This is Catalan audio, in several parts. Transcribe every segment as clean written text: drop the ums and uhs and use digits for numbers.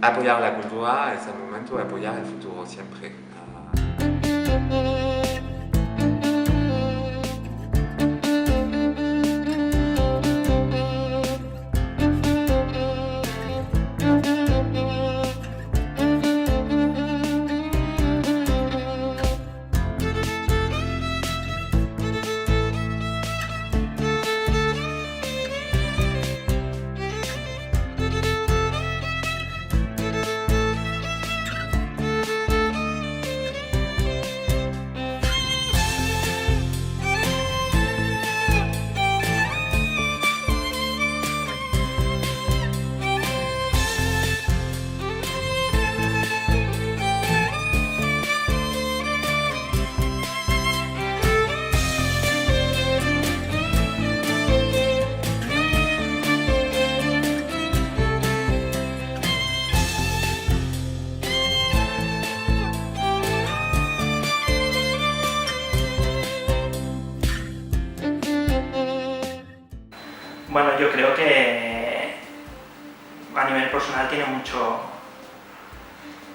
apoyar la cultura es el momento de apoyar el futuro siempre. Bueno, yo creo que a nivel personal tiene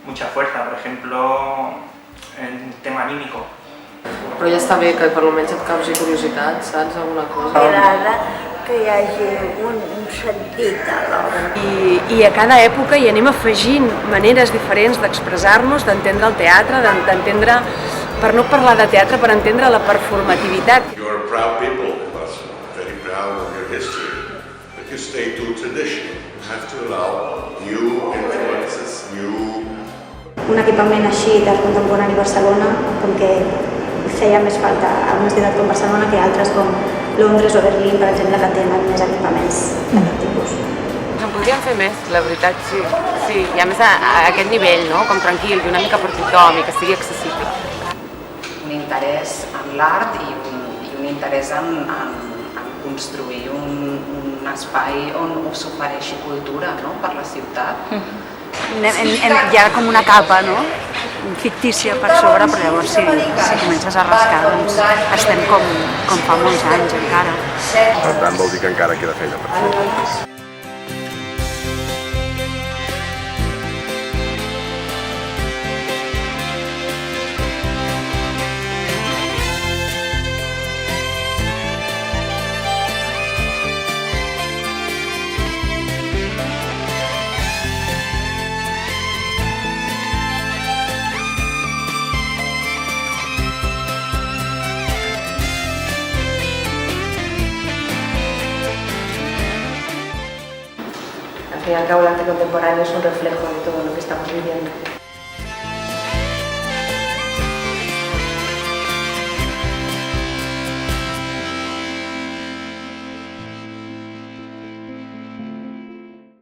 mucha fuerza, por ejemplo, en tema anímico. Però ja està bé que per almenys et causi curiositat, saps? Alguna cosa. M'agrada que hi hagi un sentit a l'obra. I a cada època hi anem afegint maneres diferents d'expressar-nos, d'entendre el teatre, d'entendre, per no parlar de teatre, per entendre la performativitat. You're a proud people in Barcelona, very proud of your history, but you stay to tradition. You have to allow new influences, new... Un equipament així d'art contemporani a Barcelona, com que feia més falta a una ciutat com Barcelona que altres com Londres o Berlín, per exemple, que tenen més equipaments d'aquest tipus. En podríem fer més, la veritat, sí. I a més a aquest nivell, no? Com tranquil i una mica per tothom i que sigui accessible. Un interès en l'art i un interès en construir un espai on s'ofereixi cultura, no? Per la ciutat. Hi ha com una capa, no? Fictícia per sobre, però llavors si comences a rascar, doncs estem com fa molts anys encara. Per tant, vol dir que encara queda feina per fer. Al fin y al cabo, el arte contemporáneo es un reflejo de todo lo que estamos viviendo.